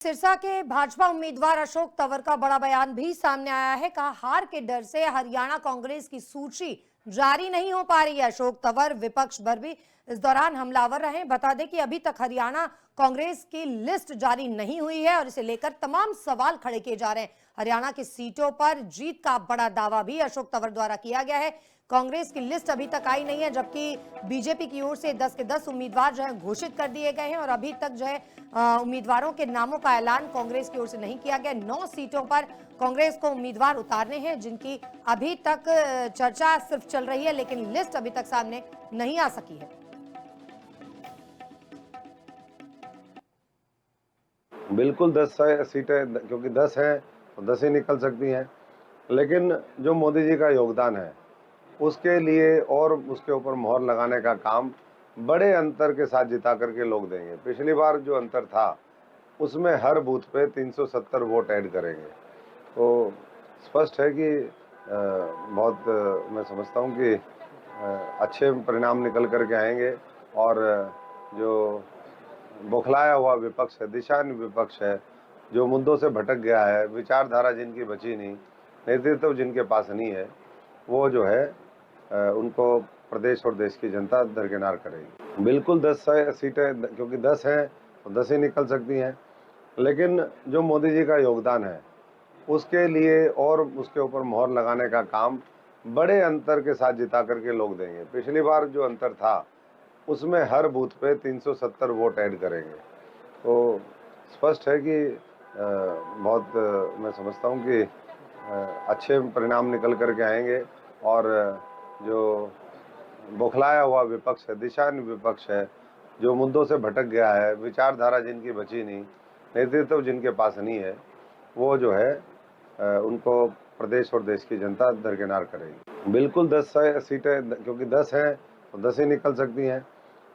सिरसा के भाजपा उम्मीदवार अशोक तंवर का बड़ा बयान भी सामने आया है। कहा, हार के डर से हरियाणा कांग्रेस की सूची जारी नहीं हो पा रही है। अशोक तंवर विपक्ष भर भी इस दौरान हमलावर रहे। बता दें कि अभी तक हरियाणा कांग्रेस की लिस्ट जारी नहीं हुई है और इसे लेकर तमाम सवाल खड़े किए जा रहे हैं। हरियाणा की सीटों पर जीत का बड़ा दावा भी अशोक तंवर द्वारा किया गया है। कांग्रेस की लिस्ट अभी तक आई नहीं है, जबकि बीजेपी की ओर से 10 के 10 उम्मीदवार जो है घोषित कर दिए गए हैं और अभी तक जो है उम्मीदवारों के नामों का ऐलान कांग्रेस की ओर से नहीं किया गया। 9 सीटों पर कांग्रेस को उम्मीदवार उतारने हैं, जिनकी अभी तक चर्चा सिर्फ चल रही है, लेकिन लिस्ट अभी तक सामने नहीं आ सकी है। बिल्कुल 10 सीटें, क्योंकि 10 हैं तो 10 ही निकल सकती हैं। लेकिन जो मोदी जी का योगदान है उसके लिए और उसके ऊपर मोहर लगाने का काम बड़े अंतर के साथ जिता करके लोग देंगे। पिछली बार जो अंतर था उसमें हर बूथ पे 370 वोट ऐड करेंगे। तो स्पष्ट है कि मैं समझता हूँ कि अच्छे परिणाम निकल करके आएंगे। और जो बौखलाया हुआ विपक्ष है, दिशाहीन विपक्ष है, जो मुद्दों से भटक गया है, विचारधारा जिनकी बची नहीं, नेतृत्व जिनके पास नहीं है, वो जो है उनको प्रदेश और देश की जनता दरकिनार करेगी। बिल्कुल 10 सीटें, क्योंकि 10 हैं तो 10 ही निकल सकती हैं। लेकिन जो मोदी जी का योगदान है उसके लिए और उसके ऊपर मोहर लगाने का काम बड़े अंतर के साथ जिता करके लोग देंगे। पिछली बार जो अंतर था उसमें हर बूथ पे 370 वोट ऐड करेंगे। तो स्पष्ट है कि मैं समझता हूँ कि अच्छे परिणाम निकल करके आएंगे। और जो बौखलाया हुआ विपक्ष है, दिशाहीन विपक्ष है, जो मुद्दों से भटक गया है, विचारधारा जिनकी बची नहीं, नेतृत्व जिनके पास नहीं है, वो जो है उनको प्रदेश और देश की जनता दरकिनार करेगी। बिल्कुल 10 सीटें, क्योंकि 10 हैं तो 10 ही निकल सकती हैं।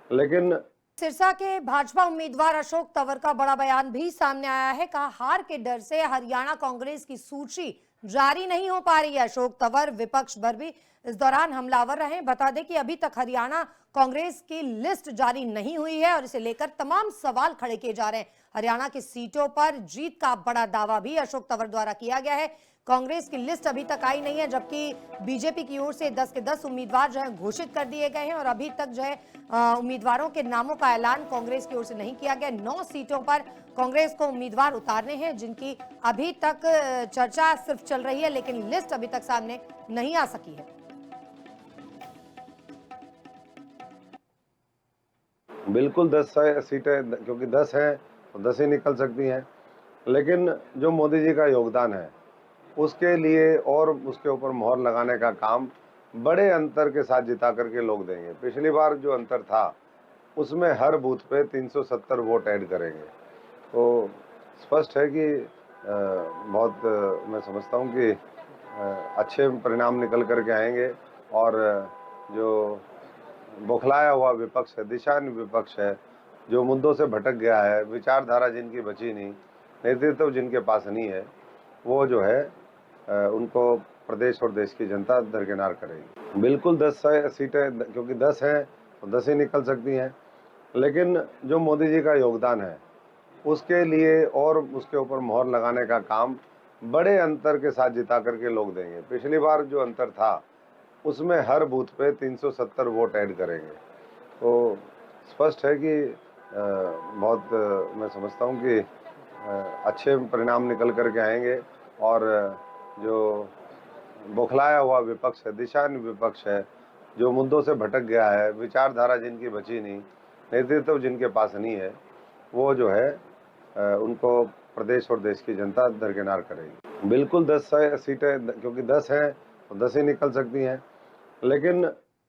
लेकिन सिरसा के भाजपा उम्मीदवार अशोक तंवर का बड़ा बयान भी सामने आया है। कहा, हार के डर से हरियाणा कांग्रेस की सूची जारी नहीं हो पा रही है। अशोक तंवर विपक्ष भर भी इस दौरान हमलावर रहे। बता दें कि अभी तक हरियाणा कांग्रेस की लिस्ट जारी नहीं हुई है और इसे लेकर तमाम सवाल खड़े किए जा रहे हैं। हरियाणा की सीटों पर जीत का बड़ा दावा भी अशोक तंवर द्वारा किया गया है। कांग्रेस की लिस्ट अभी तक आई नहीं है, जबकि बीजेपी की ओर से 10 के 10 उम्मीदवार जो है घोषित कर दिए गए हैं और अभी तक जो है उम्मीदवारों के नामों का ऐलान कांग्रेस की ओर से नहीं किया गया। 9 सीटों पर कांग्रेस को उम्मीदवार उतारने हैं, जिनकी अभी तक चर्चा सिर्फ चल रही है, लेकिन लिस्ट अभी तक सामने नहीं आ सकी है। बिल्कुल 10 सीटें, क्योंकि 10 हैं तो 10 ही निकल सकती हैं। लेकिन जो मोदी जी का योगदान है उसके लिए और उसके ऊपर मोहर लगाने का काम बड़े अंतर के साथ जिता करके लोग देंगे। पिछली बार जो अंतर था उसमें हर बूथ पे 370 वोट ऐड करेंगे। तो स्पष्ट है कि मैं समझता हूँ कि अच्छे परिणाम निकल करके आएंगे। और जो बौखलाया हुआ विपक्ष है, दिशाहीन विपक्ष है, जो मुद्दों से भटक गया है, विचारधारा जिनकी बची नहीं, नेतृत्व जिनके पास नहीं है, वो जो है उनको प्रदेश और देश की जनता दरकिनार करेगी। बिल्कुल 10 सीटें, क्योंकि 10 हैं तो 10 ही निकल सकती हैं। लेकिन जो मोदी जी का योगदान है उसके लिए और उसके ऊपर मोहर लगाने का काम बड़े अंतर के साथ जिता करके लोग देंगे। पिछली बार जो अंतर था उसमें हर बूथ पे 370 वोट ऐड करेंगे। तो स्पष्ट है कि मैं समझता हूँ कि अच्छे परिणाम निकल करके आएंगे। और जो बौखलाया हुआ विपक्ष है, दिशाहीन विपक्ष है, जो मुद्दों से भटक गया है, विचारधारा जिनकी बची नहीं, नेतृत्व जिनके पास नहीं है, वो जो है उनको प्रदेश और देश की जनता दरकिनार करेगी। बिल्कुल 10 सीटें, क्योंकि 10 हैं तो 10 ही निकल सकती हैं। लेकिन